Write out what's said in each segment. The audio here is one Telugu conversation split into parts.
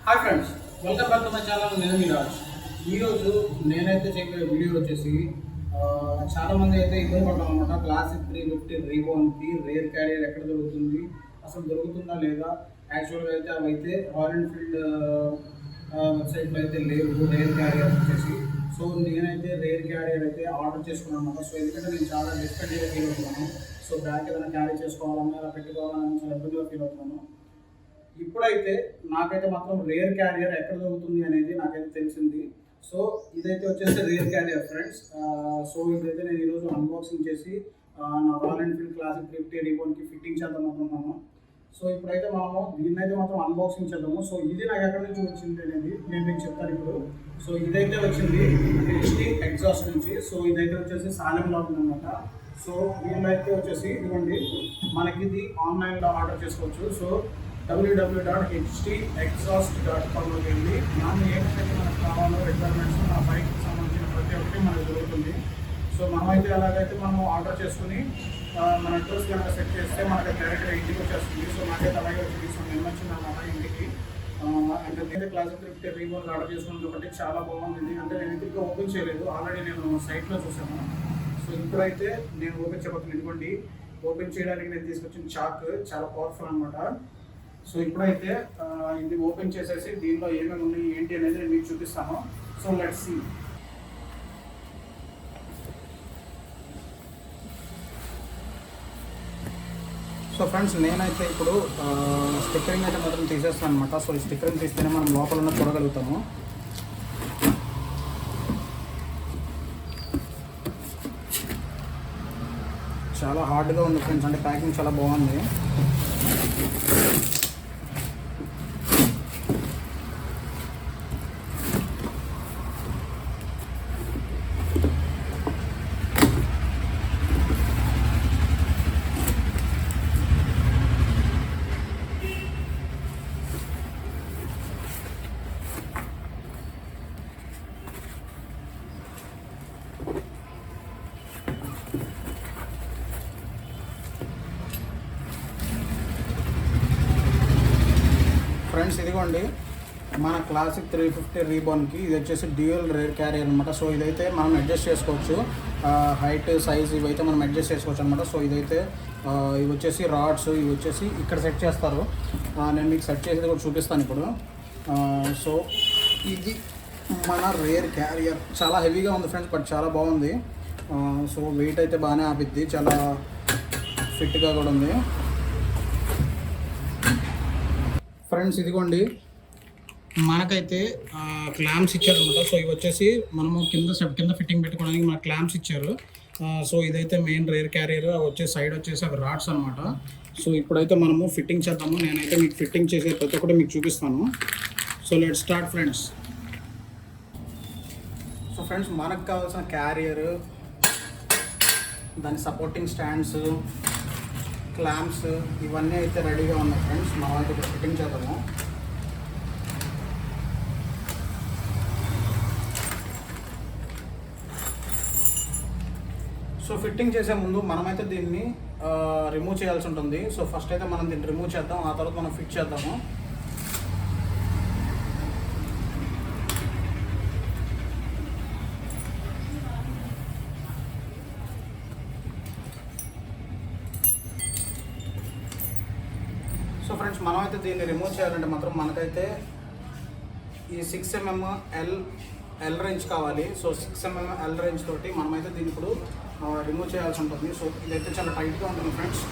Hi friends, welcome back to my channel. నేను మీ రాజ్. ఈరోజు నేనైతే చెప్పే వీడియో వచ్చేసి చాలామంది అయితే ఇబ్బంది పడతాం అనమాట. క్లాసిక్ 350 రీబోన్కి రేర్ క్యారియర్ ఎక్కడ దొరుకుతుంది, అసలు దొరుకుతుందా లేదా. యాక్చువల్గా అయితే అవి అయితే రాయల్ ఎన్ఫీల్డ్ వెబ్సైట్లో అయితే లేవు రేర్ క్యారియర్ వచ్చేసి. సో నేనైతే రేర్ క్యారియర్ అయితే ఆర్డర్ చేసుకున్నాను అనమాట. సో ఎందుకంటే నేను చాలా డిస్పెండ్గా ఫీల్ అవుతున్నాను. సో బ్యాగ్ ఏదైనా క్యారీ చేసుకోవాలన్నా అలా పెట్టుకోవాలన్నా చాలా ఇబ్బందిగా ఫీల్ అవుతున్నాను. ఇప్పుడైతే నాకైతే మాత్రం రేర్ క్యారియర్ ఎక్కడ దొరుకుతుంది అనేది నాకైతే తెలిసింది. సో ఇదైతే వచ్చేసి రేర్ క్యారియర్ ఫ్రెండ్స్. సో ఇదైతే నేను ఈరోజు అన్బాక్సింగ్ చేసి నా రాయల్ ఎన్ఫీల్డ్ క్లాసిక్ 350 రీబోన్కి ఫిట్టింగ్ చేద్దాం అనుకుంటున్నాను. సో ఇప్పుడైతే మనము దీన్నైతే మాత్రం అన్బాక్సింగ్ చేద్దాము. సో ఇది నాకు ఎక్కడి నుంచి వచ్చింది అనేది నేను మీకు చెప్తాను ఇప్పుడు. సో ఇదైతే వచ్చింది హెచ్డి ఎగ్జాస్ట్ నుంచి. సో ఇదైతే వచ్చేసి సాలెంలో ఉందన్నమాట. సో వీళ్ళైతే వచ్చేసి ఇదిగోండి, మనకి ఇది ఆన్లైన్లో ఆర్డర్ చేసుకోవచ్చు. సో www.hdexhaust.comలోకి వెళ్ళి మనం ఏమైతే మనకు కావాలో రిక్వైర్మెంట్స్ ఆ బైక్కి సంబంధించిన ప్రతి ఒక్కటి మనకు దొరుకుతుంది. సో మనమైతే అలాగైతే మనం ఆర్డర్ చేసుకుని మన అడ్రస్ కనుక సెట్ చేస్తే మనకి డైరెక్ట్గా ఇంటికి వచ్చేస్తుంది. సో నాకైతే అలాగే వచ్చింది. సో నేను వచ్చింది అన్నమాట ఇంటికి. అంటే నేనైతే క్లాసిక్ 350 రీబోన్ ఆర్డర్ చేసుకున్నది ఒకటి చాలా బాగుంది. అంటే నేను ఇంటికి ఓపెన్ చేయలేదు, ఆల్రెడీ నేను సైట్లో చూసాను. సో ఇప్పుడైతే నేను ఓపెన్ చేయబోతున్నాను. ఇదిగోండి, ఓపెన్ చేయడానికి నేను తీసుకొచ్చిన చాక్ చాలా పవర్ఫుల్ అనమాట. సో ఇప్పుడైతే ఇది ఓపెన్ చేసేసి దీనిలో ఏమేమి ఉన్నాయి ఏంటి అనేది నేను మీకు చూపిస్తాను. So let's see. So friends, నేనైతే ఇప్పుడు స్టిక్కరింగ్ అయితే మాత్రం తీసేస్తాను అనమాట. సో ఈ స్టిక్కరింగ్ తీస్తేనే మనం లోపల ఉన్న చూడగలుగుతాము. చాలా హార్డ్గా ఉంది ఫ్రెండ్స్, అంటే ప్యాకింగ్ చాలా బాగుంది. ఫ్రెండ్స్ ఇదిగోండి, మన క్లాసిక్ 350 రీబోన్కి ఇది వచ్చేసి డ్యూయల్ రేర్ క్యారియర్ అనమాట. సో ఇదైతే మనం అడ్జస్ట్ చేసుకోవచ్చు, హైట్ సైజ్ ఇవైతే మనం అడ్జస్ట్ చేసుకోవచ్చు అనమాట. సో ఇదైతే ఇవి వచ్చేసి రాడ్స్, ఇవి వచ్చేసి ఇక్కడ సెట్ చేస్తారు. నేను మీకు సెట్ చేసేది కూడా చూపిస్తాను ఇప్పుడు. సో ఇది మన రేర్ క్యారియర్ చాలా హెవీగా ఉంది ఫ్రెండ్స్, బట్ చాలా బాగుంది. సో వెయిట్ అయితే బాగానే ఆపిద్ది, చాలా ఫిట్గా కూడా ఉంది. ఫ్రెండ్స్ ఇదిగోండి, మనకైతే క్లాంప్స్ ఇచ్చారనమాట. సో ఇవి వచ్చేసి మనము కింద ఫిట్టింగ్ పెట్టుకోవడానికి మన క్లాంప్స్ ఇచ్చారు. సో ఇదైతే మెయిన్ రేర్ క్యారియర్, వచ్చే సైడ్ వచ్చేసి అవి రాడ్స్ అనమాట. సో ఇప్పుడైతే మనము ఫిట్టింగ్ చేద్దాము. నేనైతే మీకు ఫిట్టింగ్ చేసే ప్రతి ఒక్కటి మీకు చూపిస్తాను. So let start friends. So friends, మనకు కావాల్సిన క్యారియర్, దాని సపోర్టింగ్ స్టాండ్స్, క్లాంప్స్ ఇవన్నీ అయితే రెడీగా ఉన్నాయి ఫ్రెండ్స్. మనం అయితే ఇప్పుడు ఫిట్టింగ్ చేద్దాము. సో ఫిట్టింగ్ చేసే ముందు మనమైతే దీన్ని రిమూవ్ చేయాల్సి ఉంటుంది. సో ఫస్ట్ అయితే మనం దీన్ని రిమూవ్ చేద్దాం, ఆ తర్వాత మనం ఫిట్ చేద్దాము. సో ఫ్రెండ్స్, మనమైతే దీన్ని రిమూవ్ చేయాలంటే మాత్రం మనకైతే ఈ 6mm ఎల్ రేంజ్ కావాలి. సో 6mm ఎల్ రేంజ్ తోటి మనమైతే దీన్ని ఇప్పుడు రిమూవ్ చేయాల్సి ఉంటుంది. సో ఇదైతే చాలా టైట్గా ఉంటుంది ఫ్రెండ్స్.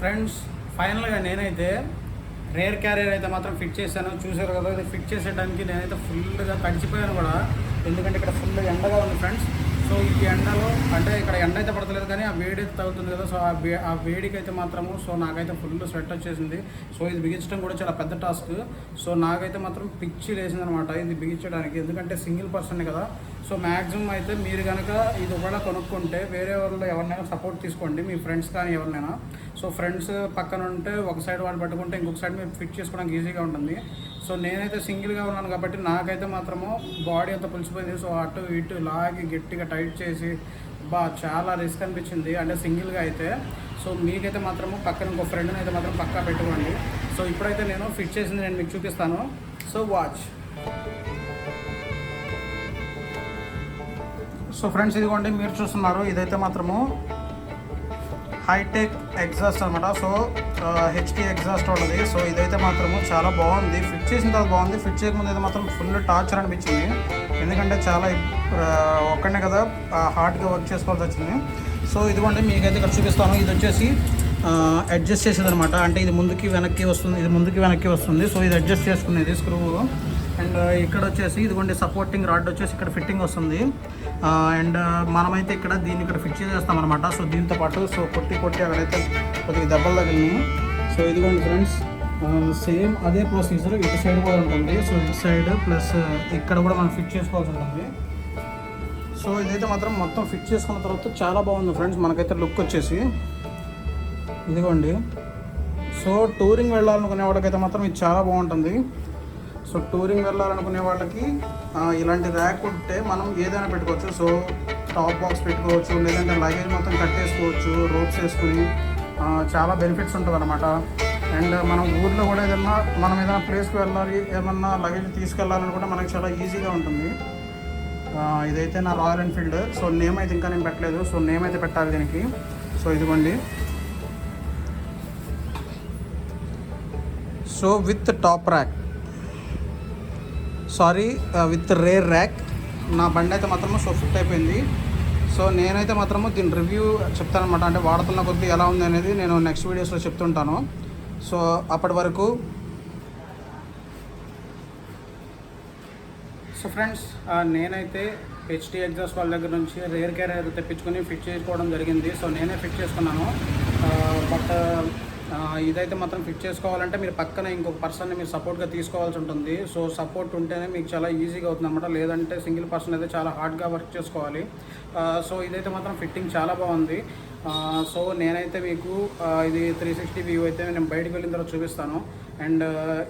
ఫ్రెండ్స్ ఫైనల్గా నేనైతే రేర్ క్యారియర్ అయితే మాత్రం ఫిట్ చేశాను. చూసారు కదా, ఇది ఫిట్ చేసేయడానికి నేనైతే ఫుల్గా తడిచిపోయాను కూడా, ఎందుకంటే ఇక్కడ ఫుల్ ఎండగా ఉంది ఫ్రెండ్స్. సో ఈ ఎండలో అంటే ఇక్కడ ఎండ అయితే పడతలేదు కానీ ఆ వేడి అయితే తగ్గుతుంది కదా, సో ఆ వేడికి అయితే మాత్రము సో నాకైతే ఫుల్ స్వెట్ వచ్చేసింది. సో ఇది బిగించడం కూడా చాలా పెద్ద టాస్క్. సో నాకైతే మాత్రం పిచ్చి లేసింది అనమాట ఇది బిగించడానికి, ఎందుకంటే సింగిల్ పర్సన్ కదా. సో మ్యాక్సిమం అయితే మీరు కనుక ఇది ఒకవేళ కొనుక్కుంటే వేరే వాళ్ళు ఎవరినైనా సపోర్ట్ తీసుకోండి, మీ ఫ్రెండ్స్ కానీ ఎవరినైనా. సో ఫ్రెండ్స్ పక్కన ఉంటే ఒక సైడ్ వాళ్ళు పట్టుకుంటే ఇంకొక సైడ్ మీరు ఫిట్ చేసుకోవడానికి ఈజీగా ఉంటుంది. సో నేనైతే సింగిల్గా ఉన్నాను కాబట్టి నాకైతే మాత్రము బాడీ అంతా పులిసిపోయింది. సో అటు ఇటు లాగి గట్టిగా టైట్ చేసి చాలా రిస్క్ అనిపించింది అంటే సింగిల్గా అయితే. సో మీకైతే మాత్రము పక్కన ఇంకో ఫ్రెండ్ని అయితే మాత్రం పక్కా పెట్టుకోండి. సో ఇప్పుడైతే నేను ఫిట్ చేసింది నేను మీకు చూపిస్తాను. So watch. సో ఫ్రెండ్స్ ఇదిగోండి మీరు చూస్తున్నారు, ఇదైతే మాత్రము హైటెక్ ఎగ్జాస్ట్ అనమాట. సో హెచ్టీ ఎగ్జాస్ట్ ఉన్నది. సో ఇదైతే మాత్రము చాలా బాగుంది, ఫిట్ చేసిన తర్వాత బాగుంది. ఫిట్ చేయకముందు అయితే మాత్రం ఫుల్ టార్చర్ అనిపించింది, ఎందుకంటే చాలా ఒక్కడనే కదా హార్డ్గా వర్క్ చేసుకోవాల్సి వచ్చింది. సో ఇదిగోండి మీకైతే ఇక్కడ చూపిస్తాను. ఇది వచ్చేసి అడ్జస్ట్ చేసేది అనమాట, అంటే ఇది ముందుకి వెనక్కి వస్తుంది, ఇది ముందుకి వెనక్కి వస్తుంది. సో ఇది అడ్జస్ట్ చేసుకునేది స్క్రూ. అండ్ ఇక్కడ వచ్చేసి ఇదిగోండి సపోర్టింగ్ రాడ్ వచ్చేసి ఇక్కడ ఫిట్టింగ్ వస్తుంది. అండ్ మనమైతే ఇక్కడ దీన్ని ఇక్కడ ఫిట్ చేస్తామన్నమాట. సో దీంతో పాటు సో కొట్టి అక్కడైతే కొద్దిగా దెబ్బలు తగిలినాయి. సో ఇదిగోండి ఫ్రెండ్స్ సేమ్ అదే ప్రొసీజర్ ఇటు సైడ్ కూడా ఉంటుంది. సో ఇటు సైడ్ ప్లస్ ఇక్కడ కూడా మనం ఫిట్ చేసుకోవాల్సి ఉంటుంది. సో ఇదైతే మాత్రం మొత్తం ఫిట్ చేసుకున్న తర్వాత చాలా బాగుంది ఫ్రెండ్స్ మనకైతే లుక్ వచ్చేసి. ఇదిగోండి సో టూరింగ్ వెళ్ళాలనుకునే వాళ్ళకైతే మాత్రం ఇది చాలా బాగుంటుంది. సో టూరింగ్ వెళ్ళాలనుకునే వాళ్ళకి ఇలాంటి ర్యాక్ ఉంటే మనం ఏదైనా పెట్టుకోవచ్చు. సో టాప్ బాక్స్ పెట్టుకోవచ్చు, లేదంటే లగేజ్ మొత్తం కట్టేసుకోవచ్చు రోప్స్ వేసుకుని. చాలా బెనిఫిట్స్ ఉంటుంది అనమాట. అండ్ మనం ఊర్లో కూడా మనం ఏదైనా ప్లేస్కి వెళ్ళాలి, ఏమన్నా లగేజ్ తీసుకెళ్ళాలని కూడా మనకి చాలా ఈజీగా ఉంటుంది. ఇదైతే నా రాయల్ ఎన్ఫీల్డ్. సో నేమ్ అయితే ఇంకా నేను పెట్టలేదు, సో నేమ్ అయితే పెట్టాలి దీనికి. సో ఇదిగోండి so with top rack, sorry with rare rack. నా బండి అయితే మాత్రము సో ఫిట్ అయిపోయింది. సో నేనైతే మాత్రము దీని రివ్యూ చెప్తానమాట, అంటే వాడుతున్న కొద్దీ ఎలా ఉంది అనేది నేను నెక్స్ట్ వీడియోస్లో చెప్తుంటాను. సో అప్పటి వరకు సో ఫ్రెండ్స్ నేనైతే హెచ్టీ ఎగ్జాస్ట్ వాళ్ళ దగ్గర నుంచి రేర్ క్యారియర్ తెప్పించుకొని ఫిట్ చేసుకోవడం జరిగింది. సో నేనే ఫిట్ చేసుకున్నాను. బట్ ఇదైతే మాత్రం ఫిట్ చేసుకోవాలంటే మీరు పక్కన ఇంకొక పర్సన్ని మీరు సపోర్ట్గా తీసుకోవాల్సి ఉంటుంది. సో సపోర్ట్ ఉంటేనే మీకు చాలా ఈజీగా అవుతుంది అనమాట, లేదంటే సింగిల్ పర్సన్ అయితే చాలా హార్డ్గా వర్క్ చేసుకోవాలి. సో ఇదైతే మాత్రం ఫిట్టింగ్ చాలా బాగుంది. సో నేనైతే మీకు ఇది 360 వ్యూ అయితే నేను బయటకు వెళ్ళిన తర్వాత చూపిస్తాను. అండ్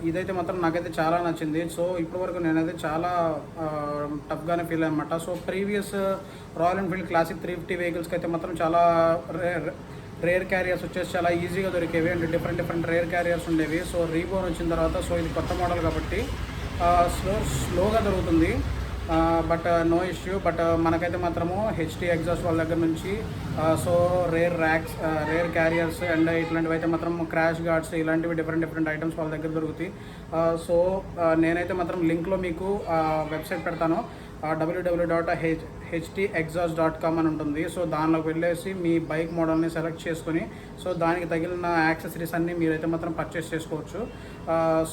ఇదైతే మాత్రం నాకైతే చాలా నచ్చింది. సో ఇప్పటివరకు నేనైతే చాలా టఫ్గానే ఫీల్ అయ్యమాట. So previous royal Enfield classic 350 వెహికల్స్కి అయితే మాత్రం చాలా రేర్ క్యారియర్స్ వచ్చేసి చాలా ఈజీగా దొరికేవి, అండ్ డిఫరెంట్ రేర్ క్యారియర్స్ ఉండేవి. సో రీబోర్న్ వచ్చిన తర్వాత సో ఇది కొత్త మోడల్ కాబట్టి స్లోగా దొరుకుతుంది, బట్ నో ఇష్యూ. బట్ మనకైతే మాత్రము హెచ్టీ ఎగ్జాస్ట్ వాళ్ళ దగ్గర నుంచి so rare racks, rare carriers and ఇట్లాంటివి అయితే మాత్రం క్రాష్ గార్డ్స్ ఇలాంటివి డిఫరెంట్ ఐటమ్స్ వాళ్ళ దగ్గర దొరుకుతాయి. సో నేనైతే మాత్రం లింక్లో మీకు వెబ్సైట్ పెడతాను, www.htexhaust.com అని ఉంటుంది. సో దానిలోకి వెళ్ళేసి మీ బైక్ మోడల్ని సెలెక్ట్ చేసుకొని సో దానికి తగిలిన యాక్సెసరీస్ అన్నీ మీరైతే మాత్రం పర్చేస్ చేసుకోవచ్చు.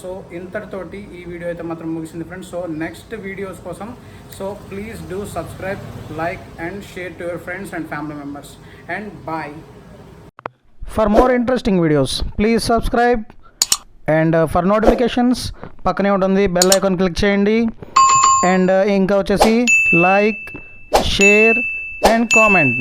సో ఇంతటితోటి ఈ వీడియో అయితే మాత్రం ముగిసింది ఫ్రెండ్స్. సో నెక్స్ట్ వీడియోస్ కోసం so please do subscribe, like and share to your friends and family members, and bye. For more interesting videos please subscribe, and for notifications పక్కనే ఉంటుంది బెల్ ఐకాన్ క్లిక్ చేయండి. అండ్ ఇంకా వచ్చేసి లైక్, షేర్ అండ్ కామెంట్.